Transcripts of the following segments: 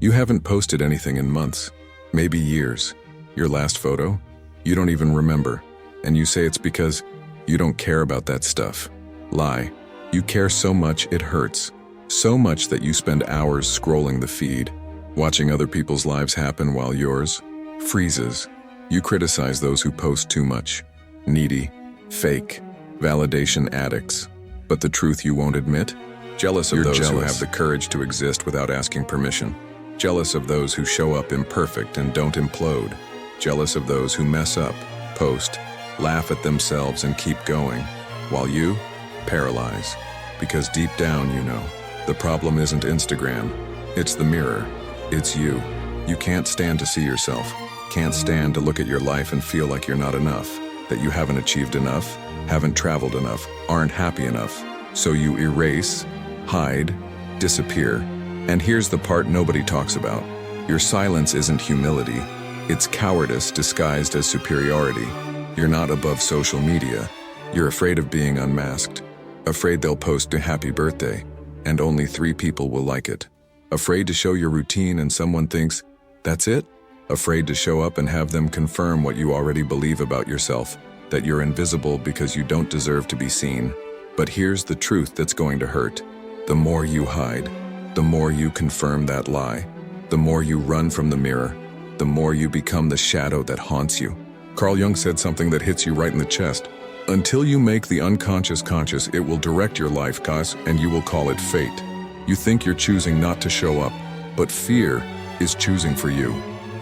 You haven't posted anything in months, maybe years. Your last photo? You don't even remember. And you say it's because you don't care about that stuff. Lie. You care so much it hurts. So much that you spend hours scrolling the feed, watching other people's lives happen while yours freezes. You criticize those who post too much. Needy, fake, validation addicts. But the truth you won't admit? Jealous of those who have the courage to exist without asking permission. Jealous of those who show up imperfect and don't implode. Jealous of those who mess up, post, laugh at themselves and keep going, while you paralyze. Because deep down you know, the problem isn't Instagram, it's the mirror, it's you. You can't stand to see yourself, can't stand to look at your life and feel like you're not enough, that you haven't achieved enough, haven't traveled enough, aren't happy enough. So you erase, hide, disappear. And here's the part nobody talks about. Your silence isn't humility, it's cowardice disguised as superiority. You're not above social media. You're afraid of being unmasked. Afraid they'll post a happy birthday, and only 3 people will like it. Afraid to show your routine and someone thinks, that's it? Afraid to show up and have them confirm what you already believe about yourself, that you're invisible because you don't deserve to be seen. But here's the truth that's going to hurt. The more you hide, the more you confirm that lie. The more you run from the mirror, the more you become the shadow that haunts you. Carl Jung said something that hits you right in the chest. Until you make the unconscious conscious, it will direct your life, guys, and you will call it fate. You think you're choosing not to show up, but fear is choosing for you.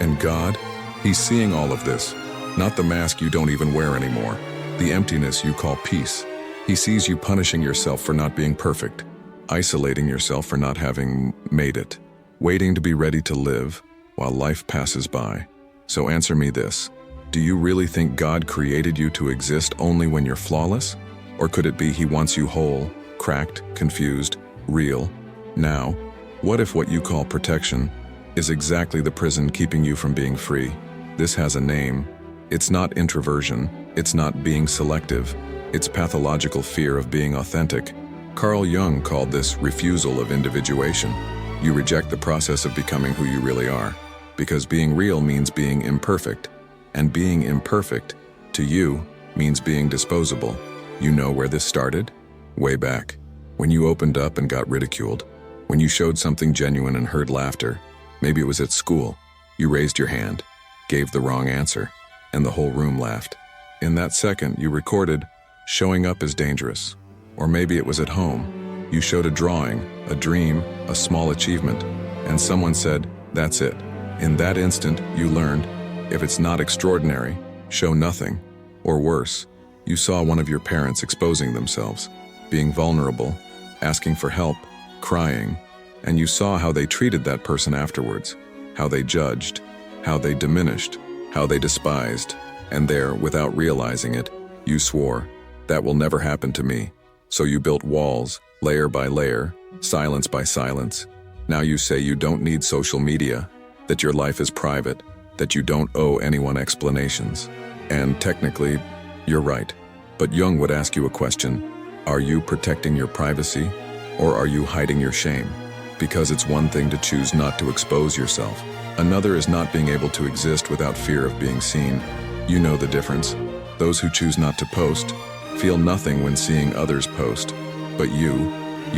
And God, He's seeing all of this. Not the mask you don't even wear anymore, the emptiness you call peace. He sees you punishing yourself for not being perfect, isolating yourself for not having made it, waiting to be ready to live while life passes by. So answer me this. Do you really think God created you to exist only when you're flawless? Or could it be He wants you whole, cracked, confused, real? Now, what if what you call protection is exactly the prison keeping you from being free? This has a name. It's not introversion. It's not being selective. It's pathological fear of being authentic. Carl Jung called this refusal of individuation. You reject the process of becoming who you really are, because being real means being imperfect, and being imperfect, to you, means being disposable. You know where this started? Way back, when you opened up and got ridiculed, when you showed something genuine and heard laughter. Maybe it was at school. You raised your hand, gave the wrong answer, and the whole room laughed. In that second, you recorded, showing up is dangerous. Or maybe it was at home. You showed a drawing, a dream, a small achievement, and someone said, that's it. In that instant, you learned, if it's not extraordinary, show nothing. Or worse, you saw one of your parents exposing themselves, being vulnerable, asking for help, crying, and you saw how they treated that person afterwards, how they judged, how they diminished, how they despised, and there, without realizing it, you swore, that will never happen to me. So you built walls, layer by layer, silence by silence. Now you say you don't need social media, that your life is private, that you don't owe anyone explanations. And technically, you're right. But Jung would ask you a question. Are you protecting your privacy, or are you hiding your shame? Because it's one thing to choose not to expose yourself. Another is not being able to exist without fear of being seen. You know the difference. Those who choose not to post feel nothing when seeing others post. But you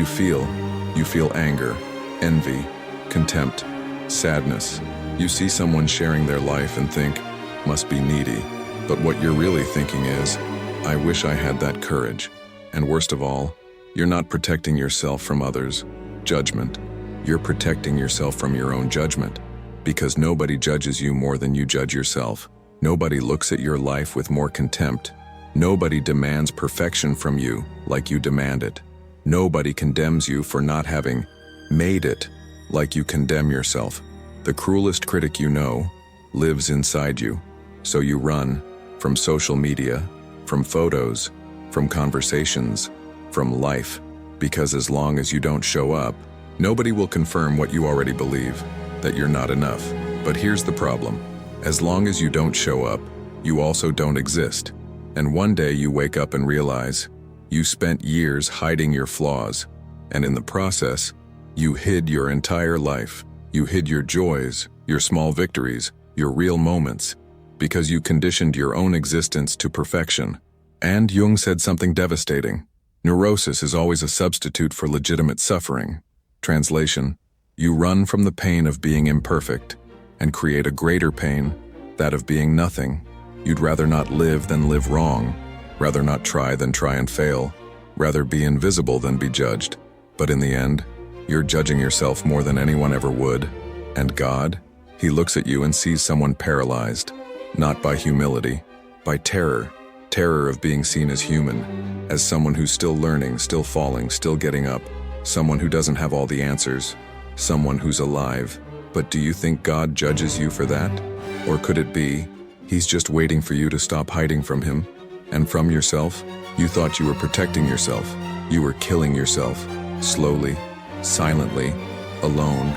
feel anger, envy, contempt, sadness. You see someone sharing their life and think, must be needy. But what you're really thinking is, I wish I had that courage. And worst of all, you're not protecting yourself from others' judgment. You're protecting yourself from your own judgment. Because nobody judges you more than you judge yourself. Nobody looks at your life with more contempt. Nobody demands perfection from you like you demand it. Nobody condemns you for not having made it like you condemn yourself. The cruelest critic you know lives inside you. So you run from social media, from photos, from conversations, from life. Because as long as you don't show up, nobody will confirm what you already believe, that you're not enough. But here's the problem. As long as you don't show up, you also don't exist. And one day you wake up and realize you spent years hiding your flaws, and in the process, you hid your entire life. You hid your joys, your small victories, your real moments, because you conditioned your own existence to perfection. And Jung said something devastating. Neurosis is always a substitute for legitimate suffering. Translation: you run from the pain of being imperfect and create a greater pain, that of being nothing. You'd rather not live than live wrong, rather not try than try and fail, rather be invisible than be judged. But in the end, you're judging yourself more than anyone ever would. And God? He looks at you and sees someone paralyzed, not by humility, by terror. Terror of being seen as human, as someone who's still learning, still falling, still getting up, someone who doesn't have all the answers, someone who's alive. But do you think God judges you for that? Or could it be, He's just waiting for you to stop hiding from Him? And from yourself? You thought you were protecting yourself. You were killing yourself, slowly, silently, alone,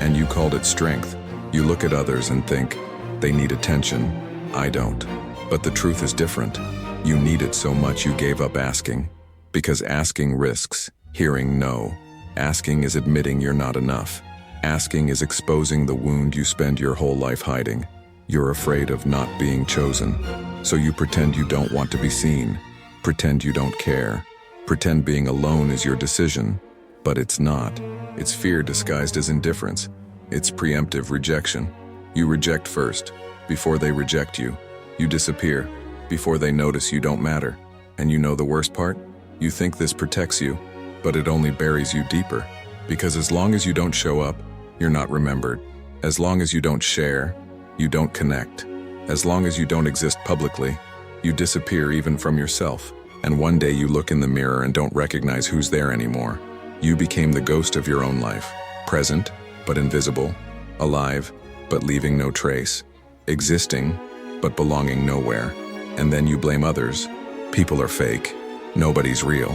and you called it strength. You look at others and think, they need attention. I don't. But the truth is different. You need it so much you gave up asking. Because asking risks hearing no. Asking is admitting you're not enough. Asking is exposing the wound you spend your whole life hiding. You're afraid of not being chosen. So you pretend you don't want to be seen. Pretend you don't care. Pretend being alone is your decision. But it's not. It's fear disguised as indifference. It's preemptive rejection. You reject first, before they reject you. You disappear, before they notice you don't matter. And you know the worst part? You think this protects you, but it only buries you deeper. Because as long as you don't show up, you're not remembered. As long as you don't share, you don't connect. As long as you don't exist publicly, you disappear even from yourself. And one day you look in the mirror and don't recognize who's there anymore. You became the ghost of your own life. Present, but invisible. Alive, but leaving no trace. Existing, but belonging nowhere. And then you blame others. People are fake. Nobody's real.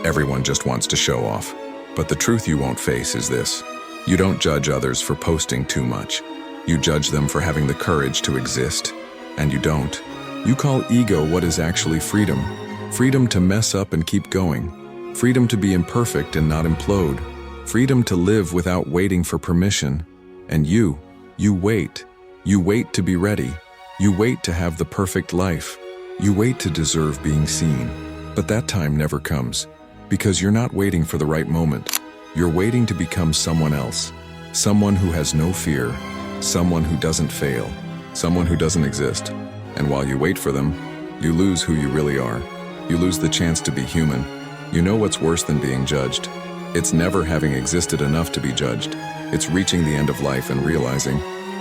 Everyone just wants to show off. But the truth you won't face is this. You don't judge others for posting too much. You judge them for having the courage to exist. And you don't. You call ego what is actually freedom. Freedom to mess up and keep going. Freedom to be imperfect and not implode. Freedom to live without waiting for permission. And you wait. You wait to be ready. You wait to have the perfect life. You wait to deserve being seen. But that time never comes, because you're not waiting for the right moment. You're waiting to become someone else. Someone who has no fear. Someone who doesn't fail. Someone who doesn't exist. And while you wait for them, you lose who you really are. You lose the chance to be human. You know what's worse than being judged? It's never having existed enough to be judged. It's reaching the end of life and realizing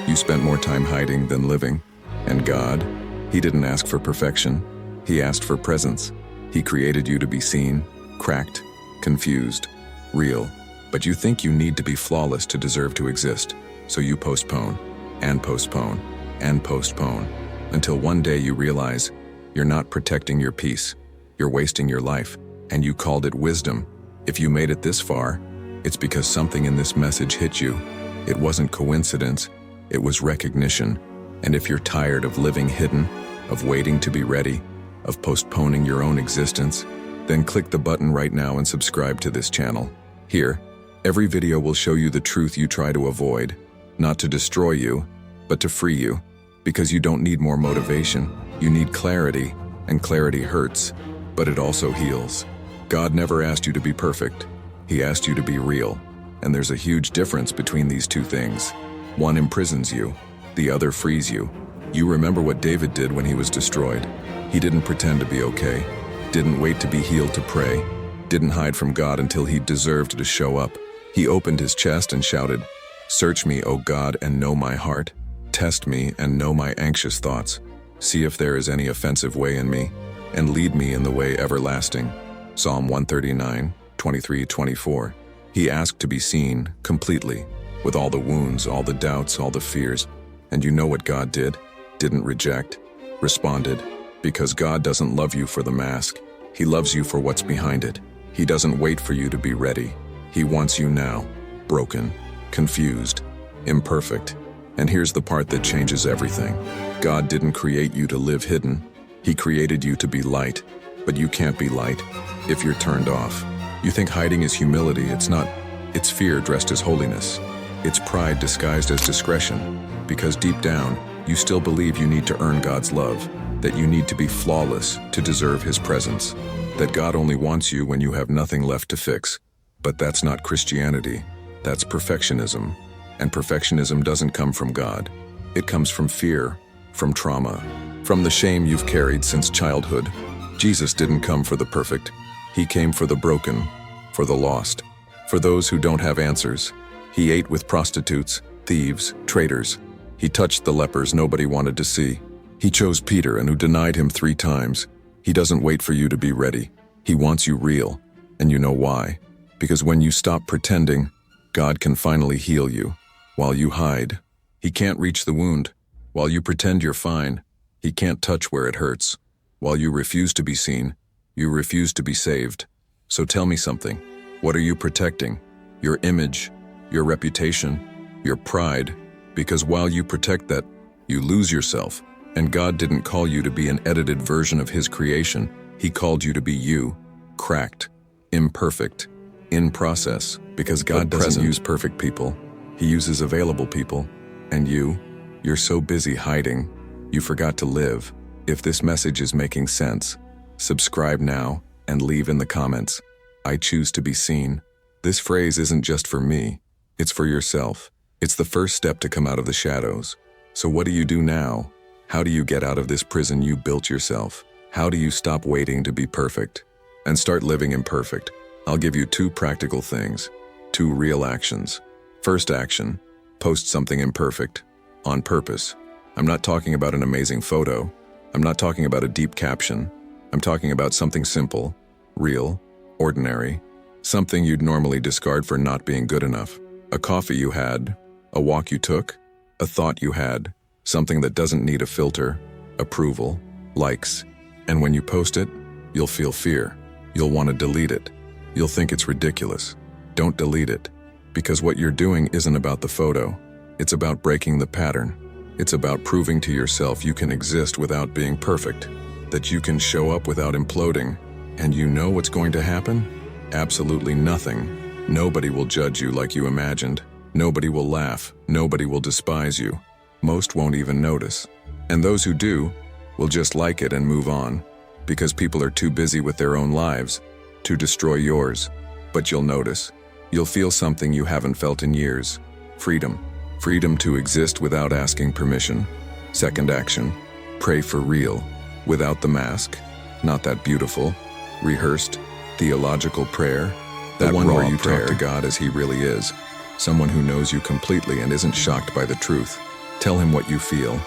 you spent more time hiding than living. And God, He didn't ask for perfection. He asked for presence. He created you to be seen, cracked, confused, real. But you think you need to be flawless to deserve to exist. So you postpone, and postpone, and postpone, until one day you realize you're not protecting your peace. You're wasting your life, and you called it wisdom. If you made it this far, it's because something in this message hit you. It wasn't coincidence, it was recognition. And if you're tired of living hidden, of waiting to be ready, of postponing your own existence, then click the button right now and subscribe to this channel. Here, every video will show you the truth you try to avoid, not to destroy you, but to free you. Because you don't need more motivation, you need clarity, and clarity hurts, but it also heals. God never asked you to be perfect. He asked you to be real. And there's a huge difference between these two things. One imprisons you, the other frees you. You remember what David did when he was destroyed. He didn't pretend to be okay, didn't wait to be healed to pray, didn't hide from God until he deserved to show up. He opened his chest and shouted, "Search me, O God, and know my heart. Test me and know my anxious thoughts. See if there is any offensive way in me, and lead me in the way everlasting." Psalm 139, 23-24. He asked to be seen completely, with all the wounds, all the doubts, all the fears. And you know what God did? Didn't reject, responded. Because God doesn't love you for the mask. He loves you for what's behind it. He doesn't wait for you to be ready. He wants you now, broken, confused, imperfect. And here's the part that changes everything. God didn't create you to live hidden. He created you to be light. But you can't be light if you're turned off. You think hiding is humility. It's not. It's fear dressed as holiness. It's pride disguised as discretion, because deep down, you still believe you need to earn God's love, that you need to be flawless to deserve His presence, that God only wants you when you have nothing left to fix. But that's not Christianity. That's perfectionism. And perfectionism doesn't come from God. It comes from fear, from trauma, from the shame you've carried since childhood. Jesus didn't come for the perfect. He came for the broken, for the lost, for those who don't have answers. He ate with prostitutes, thieves, traitors. He touched the lepers nobody wanted to see. He chose Peter, and who denied him 3 times. He doesn't wait for you to be ready. He wants you real. And you know why? Because when you stop pretending, God can finally heal you. While you hide, He can't reach the wound. While you pretend you're fine, He can't touch where it hurts. While you refuse to be seen, you refuse to be saved. So tell me something. What are you protecting? Your image, your reputation, your pride? Because while you protect that, you lose yourself. And God didn't call you to be an edited version of His creation. He called you to be you, cracked, imperfect, in process. Because God doesn't use perfect people. He uses available people. And you're so busy hiding, you forgot to live. If this message is making sense, subscribe now and leave in the comments. I choose to be seen. This phrase isn't just for me. It's for yourself. It's the first step to come out of the shadows. So what do you do now? How do you get out of this prison you built yourself? How do you stop waiting to be perfect and start living imperfect? I'll give you 2 practical things, 2 real actions. First action, post something imperfect, on purpose. I'm not talking about an amazing photo. I'm not talking about a deep caption. I'm talking about something simple, real, ordinary, something you'd normally discard for not being good enough. A coffee you had, a walk you took, a thought you had, something that doesn't need a filter, approval, likes. And when you post it, you'll feel fear. You'll want to delete it. You'll think it's ridiculous. Don't delete it. Because what you're doing isn't about the photo. It's about breaking the pattern. It's about proving to yourself you can exist without being perfect, that you can show up without imploding. And you know what's going to happen? Absolutely nothing. Nobody will judge you like you imagined. Nobody will laugh. Nobody will despise you. Most won't even notice. And those who do will just like it and move on, because people are too busy with their own lives to destroy yours. But you'll notice. You'll feel something you haven't felt in years. Freedom. Freedom to exist without asking permission. Second action. Pray for real. Without the mask. Not that beautiful, rehearsed, theological prayer. That one where you talk to God as He really is. Someone who knows you completely and isn't shocked by the truth. Tell Him what you feel.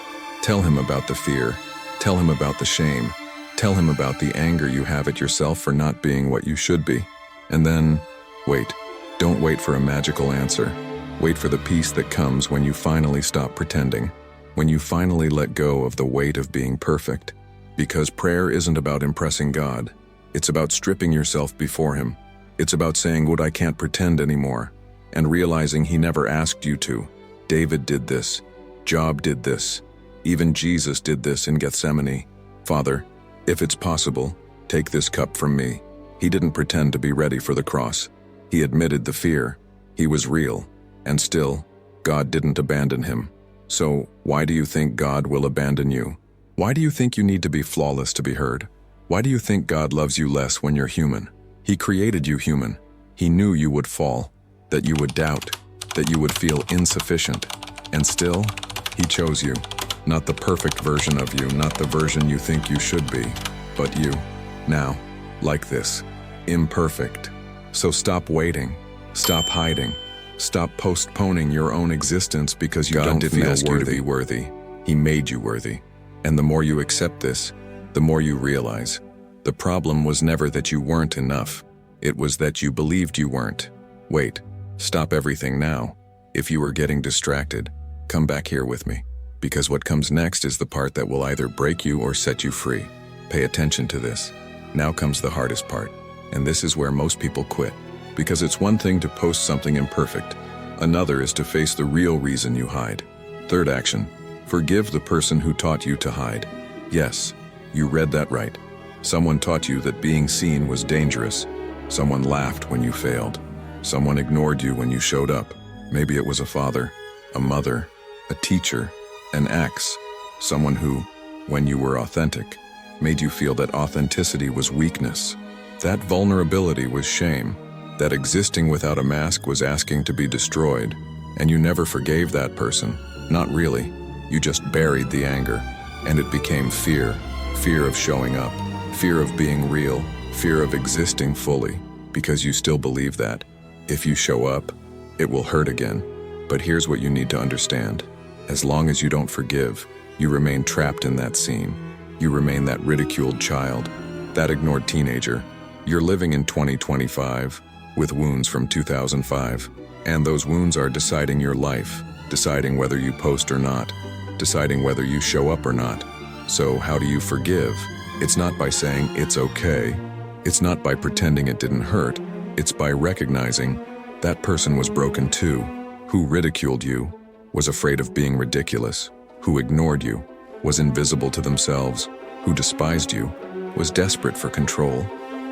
Tell Him about the fear. Tell Him about the shame. Tell Him about the anger you have at yourself for not being what you should be. And then, wait. Don't wait for a magical answer. Wait for the peace that comes when you finally stop pretending. When you finally let go of the weight of being perfect. Because prayer isn't about impressing God. It's about stripping yourself before Him. It's about saying what I can't pretend anymore. And realizing He never asked you to. David did this. Job did this. Even Jesus did this in Gethsemane. Father, if it's possible, take this cup from me. He didn't pretend to be ready for the cross. He admitted the fear. He was real. And still, God didn't abandon him. So, why do you think God will abandon you? Why do you think you need to be flawless to be heard? Why do you think God loves you less when you're human? He created you human. He knew you would fall, that you would doubt, that you would feel insufficient. And still, He chose you. Not the perfect version of you, not the version you think you should be, but you. Now, like this, imperfect. So stop waiting. Stop hiding. Stop postponing your own existence because you don't feel worthy. He made you worthy. And the more you accept this, the more you realize. The problem was never that you weren't enough. It was that you believed you weren't. Wait, stop everything now. If you were getting distracted, come back here with me. Because what comes next is the part that will either break you or set you free. Pay attention to this. Now comes the hardest part. And this is where most people quit. Because it's one thing to post something imperfect. Another is to face the real reason you hide. Third action, forgive the person who taught you to hide. Yes, you read that right. Someone taught you that being seen was dangerous. Someone laughed when you failed. Someone ignored you when you showed up. Maybe it was a father, a mother, a teacher, an ex, someone who, when you were authentic, made you feel that authenticity was weakness. That vulnerability was shame. That existing without a mask was asking to be destroyed. And you never forgave that person. Not really. You just buried the anger. And it became fear. Fear of showing up. Fear of being real. Fear of existing fully. Because you still believe that if you show up, it will hurt again. But here's what you need to understand. As long as you don't forgive, you remain trapped in that scene. You remain that ridiculed child, that ignored teenager. You're living in 2025 with wounds from 2005. And those wounds are deciding your life, deciding whether you post or not, deciding whether you show up or not. So how do you forgive? It's not by saying it's okay. It's not by pretending it didn't hurt. It's by recognizing that person was broken too, who ridiculed you, was afraid of being ridiculous, who ignored you, was invisible to themselves, who despised you, was desperate for control.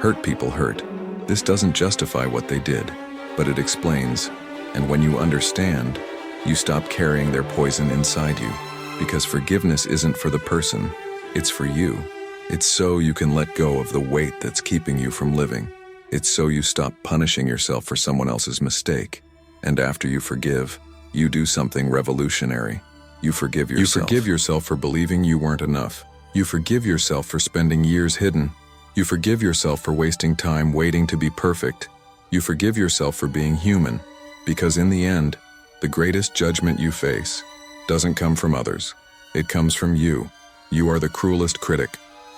Hurt people hurt. This doesn't justify what they did, but it explains. And when you understand, you stop carrying their poison inside you, because forgiveness isn't for the person, it's for you. It's so you can let go of the weight that's keeping you from living. It's so you stop punishing yourself for someone else's mistake. And after you forgive, you do something revolutionary. You forgive yourself. You forgive yourself for believing you weren't enough. You forgive yourself for spending years hidden. You forgive yourself for wasting time waiting to be perfect. You forgive yourself for being human. Because in the end, the greatest judgment you face doesn't come from others. It comes from you. You are the cruelest critic,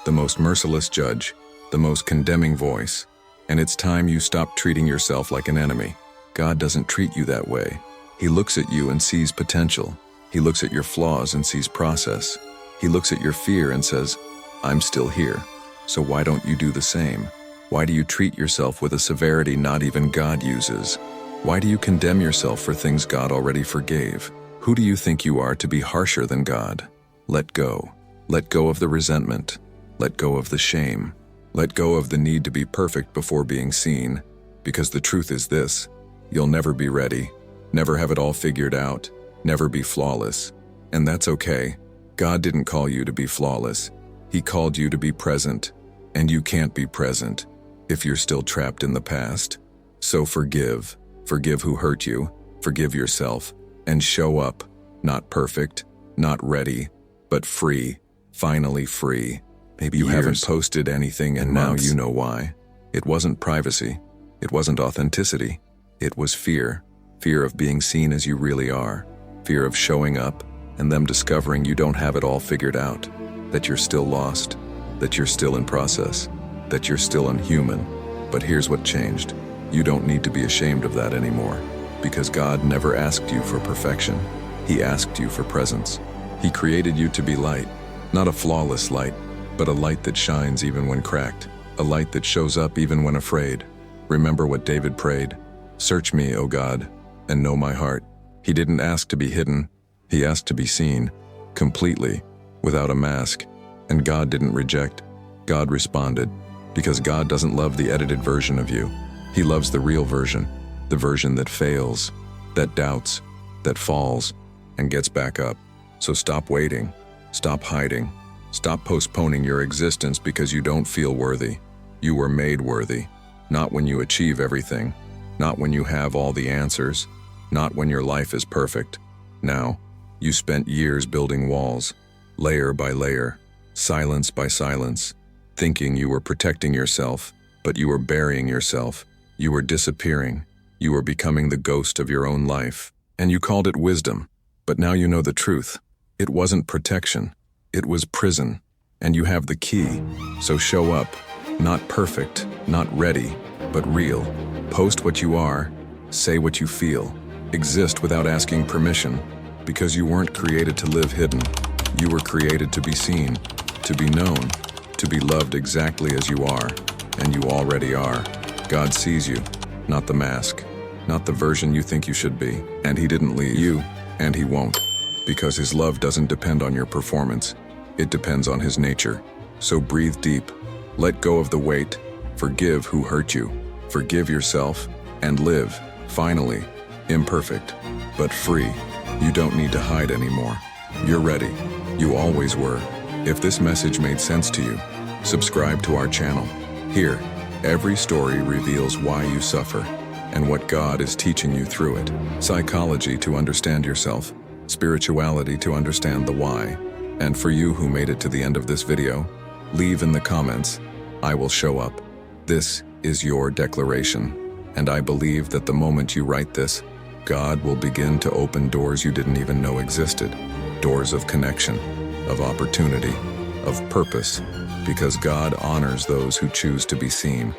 the most merciless judge, the most condemning voice. And it's time you stop treating yourself like an enemy. God doesn't treat you that way. He looks at you and sees potential. He looks at your flaws and sees process. He looks at your fear and says, I'm still here. So why don't you do the same? Why do you treat yourself with a severity not even God uses? Why do you condemn yourself for things God already forgave? Who do you think you are to be harsher than God? Let go. Let go of the resentment. Let go of the shame. Let go of the need to be perfect before being seen. Because the truth is this, you'll never be ready, never have it all figured out, never be flawless. And that's okay. God didn't call you to be flawless. He called you to be present. And you can't be present if you're still trapped in the past. So forgive. Forgive who hurt you. Forgive yourself. And show up. Not perfect, not ready, but free. Finally free. Maybe you haven't posted anything and now you know why. It wasn't privacy. It wasn't authenticity. It was fear. Fear of being seen as you really are. Fear of showing up and them discovering you don't have it all figured out. That you're still lost. That you're still in process. That you're still unhuman. But here's what changed. You don't need to be ashamed of that anymore. Because God never asked you for perfection. He asked you for presence. He created you to be light. Not a flawless light, but a light that shines even when cracked. A light that shows up even when afraid. Remember what David prayed? Search me, O God, and know my heart. He didn't ask to be hidden. He asked to be seen, completely, without a mask. And God didn't reject. God responded. Because God doesn't love the edited version of you. He loves the real version. The version that fails, that doubts, that falls, and gets back up. So stop waiting. Stop hiding. Stop postponing your existence because you don't feel worthy. You were made worthy. Not when you achieve everything. Not when you have all the answers. Not when your life is perfect. Now, you spent years building walls, layer by layer, silence by silence, thinking you were protecting yourself, but you were burying yourself. You were disappearing. You were becoming the ghost of your own life. And you called it wisdom. But now you know the truth. It wasn't protection. It was prison. And you have the key. So show up. Not perfect, not ready, but real. Post what you are. Say what you feel. Exist without asking permission. Because you weren't created to live hidden. You were created to be seen, to be known, to be loved exactly as you are. And you already are. God sees you, not the mask, not the version you think you should be. And He didn't leave you, and He won't. Because His love doesn't depend on your performance. It depends on His nature. So breathe deep. Let go of the weight. Forgive who hurt you. Forgive yourself, and live, finally, Imperfect, but free. You don't need to hide anymore. You're ready. You always were. If this message made sense to you, subscribe to our channel. Here, every story reveals why you suffer and what God is teaching you through it. Psychology to understand yourself, spirituality to understand the why. And for you who made it to the end of this video, leave in the comments, I will show up. This is your declaration, and I believe that the moment you write this, God will begin to open doors you didn't even know existed. Doors of connection, of opportunity, of purpose, because God honors those who choose to be seen.